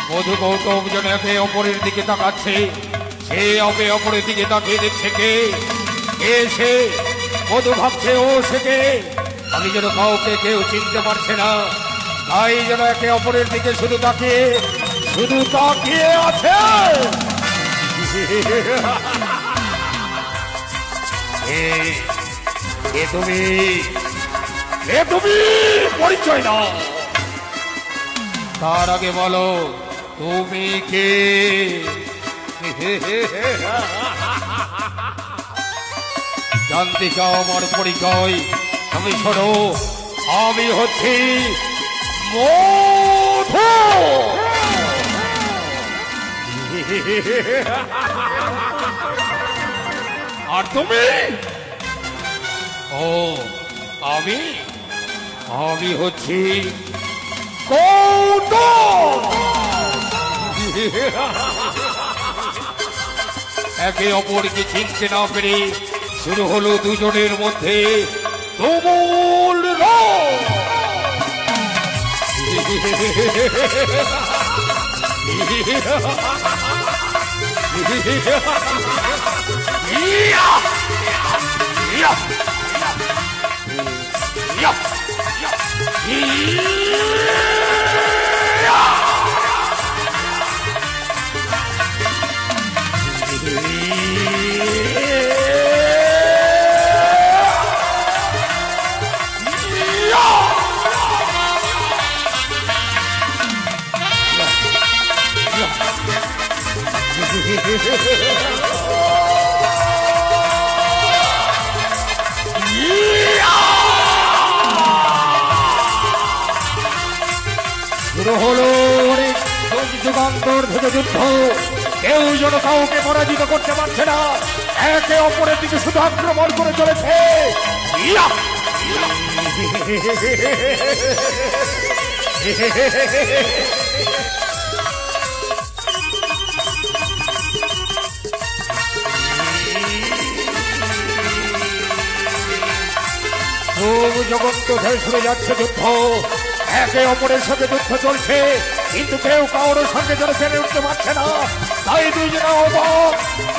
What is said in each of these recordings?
মধু গৌতম যেন একে অপরের দিকে তাকাচ্ছে, সে অপে অপরের দিকে তাকিয়ে দেখছে কে সে। মধু ভাবছে ও সে কে, আমি যেন কাউকে কেউ চিনতে পারছে না, তাই যেন একে অপরের দিকে শুধু তাকিয়ে আছে। তুমি পরিচয় দাও, তার আগে বলো তুমি কে? জানতে চাও আমার পরিচয়? তুমি শোনো, আমি হচ্ছি মধু। আর তুমি? ও আমি হচ্ছি গৌতম। একে অপরকে চিনতে না পেরে শুরু হলো দুজনের মধ্যে তুমুল রোদ। শুরু হলো অনেক যুগান্তর থেকে যুদ্ধ, কেউ যেন কাউকে পরাজিত করতে পারছে না, একে অপরের দিকে শুধু আক্রমণ করে চলেছে। জগৎ শুরু যাচ্ছে যুদ্ধ, একে অপরের সাথে যুদ্ধ চলছে, কিন্তু কেউ কারোর সঙ্গে যেন পেরে উঠতে পারছে না, তাই দুইজনে অবাক।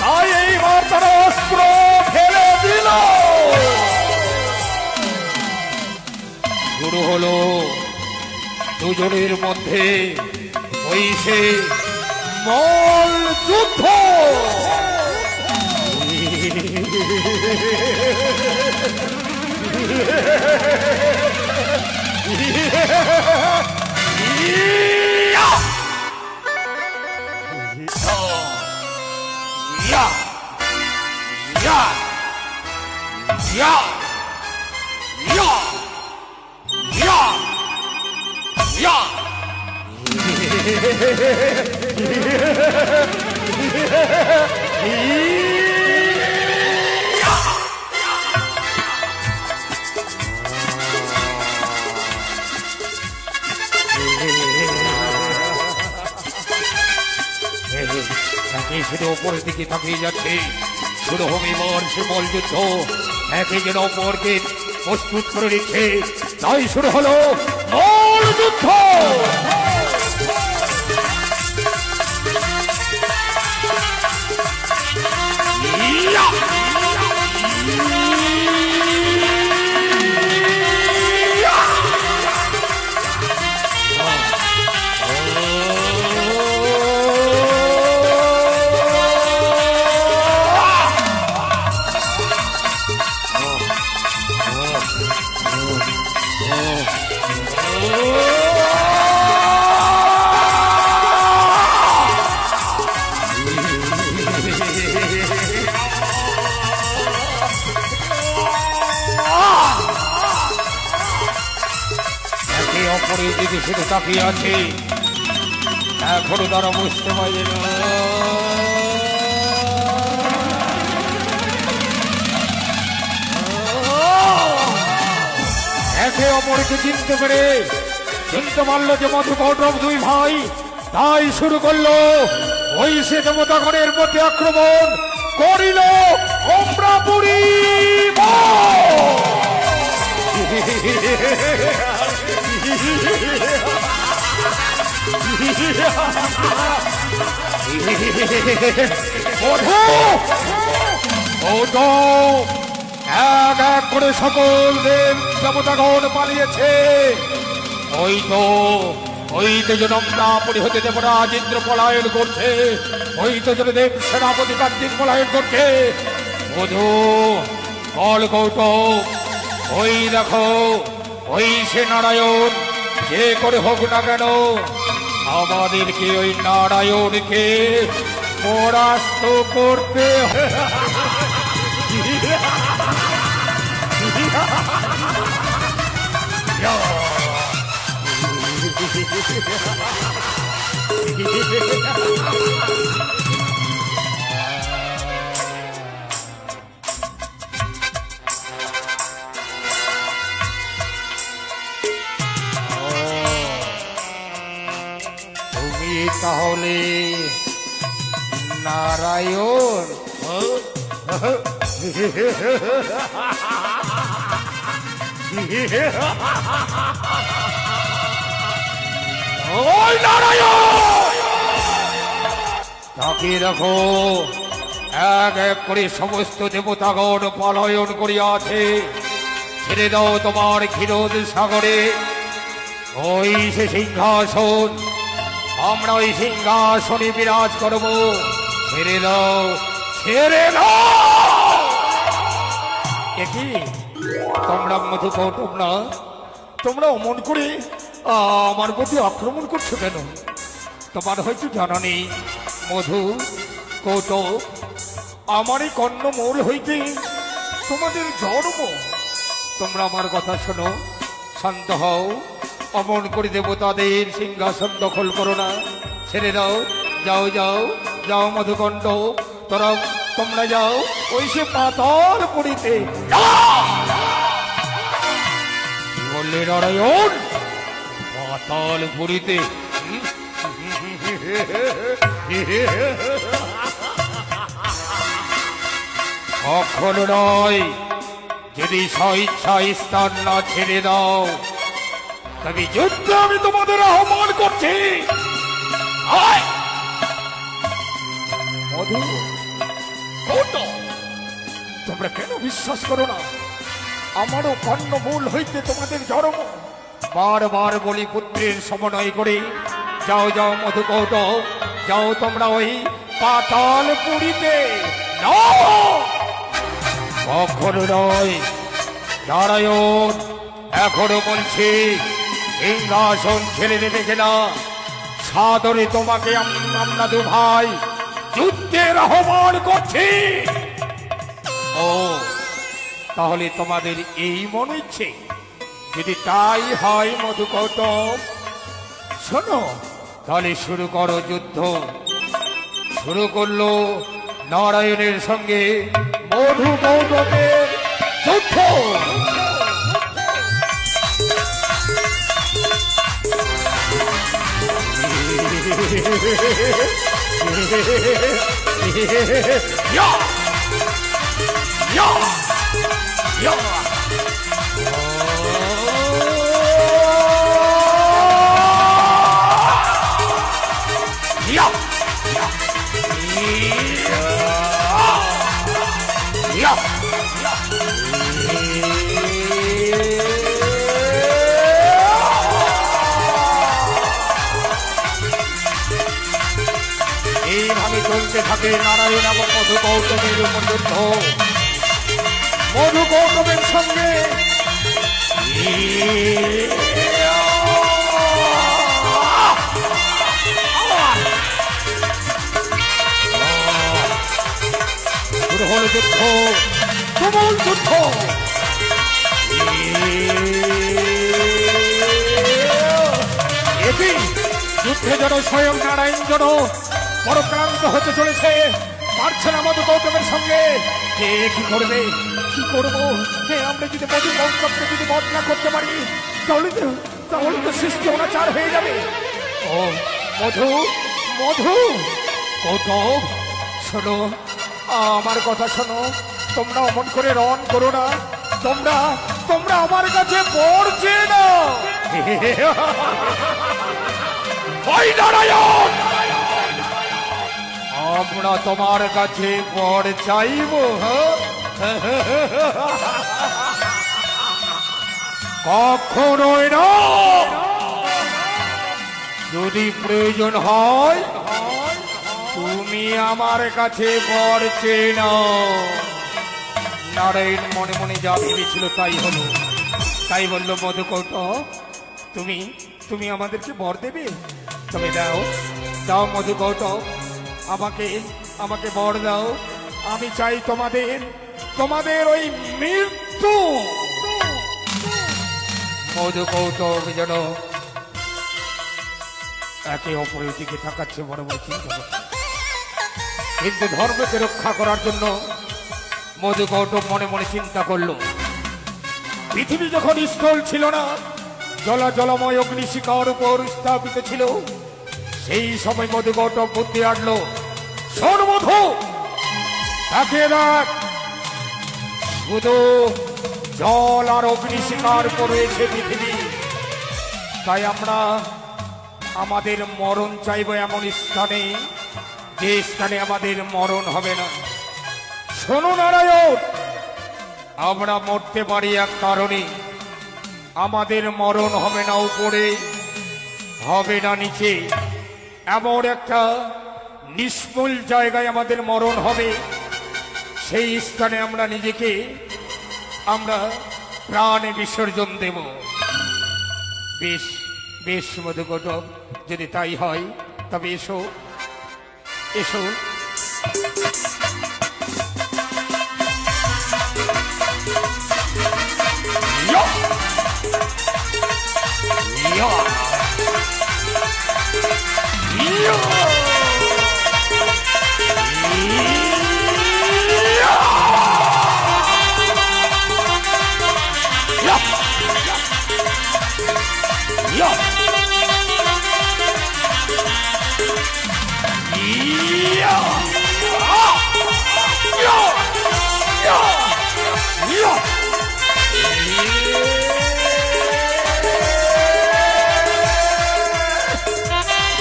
তাই এইবার তারা অস্ত্র ফেলে দিল। শুরু হলো দুজনের মধ্যে ওই সে মল যুদ্ধ। শুধু অপরের দিকে তাকিয়ে যাচ্ছে, শুরু হবে এবার সে মল যুদ্ধ, একে যেন অপরকে প্রস্তুত করে নিচ্ছে, তাই শুরু হলো মল যুদ্ধ। অপরের দিকে শুধু তাকিয়ে আছে, এখনো তারা বুঝতে পারে না। একে অপরকে চিনতে পারলো যে মধু গৌতম দুই ভাই, তাই শুরু করলো ওই সে দেবতাগণের মধ্যে আক্রমণ করিল অমরাপুরী এক এক করে সকল দেব দেবতাগণ পালিয়েছে। ওই তো যেন অমরাপুরী হতে দেবরাজ ইন্দ্র পলায়ন করছে, ওই তো যেন দেব সেনাপতি কার্তিক পলায়ন করছে। বধূ বল কৌতুক, ওই দেখো ওই সে নারায়ণ যে করে হোক না কেন আমাদেরকে ওই নারায়ণকে পরাস্ত করতে তুমি তাহলে নারায়ণ? ওই নারায়ণ তাকে দেখো এক এক করে সমস্ত দেবতাগণ পলায়ন করিয়াছে। ছেড়ে দাও তোমার ক্ষীরোদ সাগরে ওই সে সিংহাসন, আমরা ওই সিংহাসনে বিরাজ করব। ছেড়ে দাও, ছেড়ে দাও। কি তোমরা মধু কৌতুক না, তোমরা অমন করে আমার প্রতি আক্রমণ করছো কেন? তোমার হয়তো জানা নেই মধু কৌতুক, আমার এই কর্ণমূল হইতে তোমাদের জন্ম। তোমরা আমার কথা শোনো, শান্ত হও, অমন করে দেবতাদের সিংহাসন দখল করো না। ছেড়ে দাও, যাও যাও যাও মধুকণ্ঠ, তোমরা যাও ওই সে পাতাল পুরীতে। বললে নারায়ণ পাতাল পুরীতে? কখনো নয়, যদি স্বইচ্ছা স্থান না ছেড়ে দাও তবে যুদ্ধে আমি তোমাদের আহ্বান করছি। মধু তোমরা কেন বিশ্বাস করো না? আমারও কর্ণমূল হইতে তোমাদের জন্ম। বারবার বলি পুত্রের সমন্বয় করে যাও যাও মধু কৌতুক, যাও তোমরা ওই পাতাল পুরীতে। কখনো নয় নারায়ণ, এখনো বলছি সিংহাসন ছেড়ে দেবে কিনা। সাদরে তোমাকে আমরা দু ভাই যুদ্ধের আহ্বান করছি। ও তাহলে তোমাদের এই মনে ইচ্ছে? যদি তাই হয় মধু কৌতুক, শোনো তাহলে শুরু করো যুদ্ধ। শুরু করলো নারায়ণের সঙ্গে মধু কৌতুকের যুদ্ধ। এইভাবে চলতে থাকে নারায়ণ এবং মধু কৌতুকের উপর যুদ্ধ। মধু কৌতুকের সঙ্গে শুরু হল যুদ্ধ, তুমুল যুদ্ধ। এটি যুদ্ধে যেন স্বয়ং নারায়ণ যেন বড় ক্লান্ত হতে চলেছে, পারছে না মধু কৌতুকের সঙ্গে। কে কি করবে, কি করবো? আমরা যদি মধু কৌতুককে যদি বধ না করতে পারি তাহলে তো সৃষ্টি অনাচার হয়ে যাবে। ও মধু, মধু, কৌতব, শোনো, আমার কথা শোনো। তোমরা অমন করে রন করো না। তোমরা তোমরা আমার কাছে পড়ছে না। ওই নারায়ণ, আমরা তোমার কাছে বর চাইব। কখনোই না। যদি প্রয়োজন হয় তুমি আমার কাছে বর চেয়ে নাও। নারায়ণ মনে মনে যা ভেবেছিল তাই হলো। তাই বলল, মধুকৌটব, তুমি তুমি আমাদেরকে বর দেবে? তবে দাও, দাও মধুকৌটব, আমাকে আমাকে বর দাও। আমি চাই তোমাদের তোমাদের ওই মৃত্যু। মধুকৌটব যেন একে অপরের দিকে তাকাচ্ছে, বড় বড় চিন্তা করছে। কিন্তু ধর্মকে রক্ষা করার জন্য মধুকৌটব মনে মনে চিন্তা করলো, পৃথিবী যখন স্থল ছিল না, জলময় অগ্নিশিখার উপর স্থাপিত ছিল, সেই সময় মধুকৌটব বুদ্ধি আটলো, শোন মধু, তাকে দেখ, শুধু জল আর অগ্নিশিখার উপর রয়েছে পৃথিবী। তাই আমরা আমাদের মরণ চাইব এমন স্থানে, যে স্থানে আমাদের মরণ হবে না। শোনো নারায়ণ, আমরা মরতে পারি এক কারণে, আমাদের মরণ হবে না উপরে, হবে না নিচে। এমন একটা নিষ্মূল জায়গায় আমাদের মরণ হবে। সেই স্থানে আমরা নিজেকে আমরা প্রাণে বিসর্জন দেব। বেশ বেশ মধুকৌটব, যদি তাই হয় তবে এসো, এসো।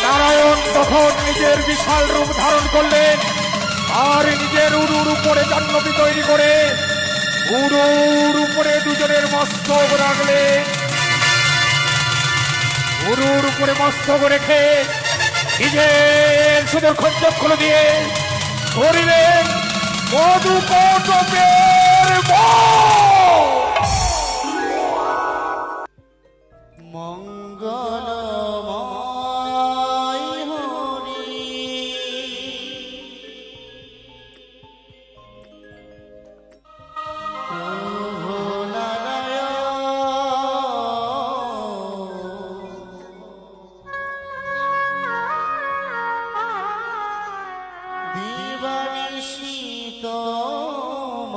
নারায়ণ তখন নিজের বিশাল রূপ ধারণ করলেন, আর নিজের উরুর উপরে জাহ্নবী তৈরি করে উরুর উপরে দুজনের মস্তক রাখলেন। উরুর উপরে মস্তক রেখে নিজের সুদর্শন চক্ষু দিয়ে ধরিলেন মধুকৌটবের মঙ্গলময় হরি প্রভু নারায়ণ দিবানিশি তোমারে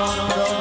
নন্দন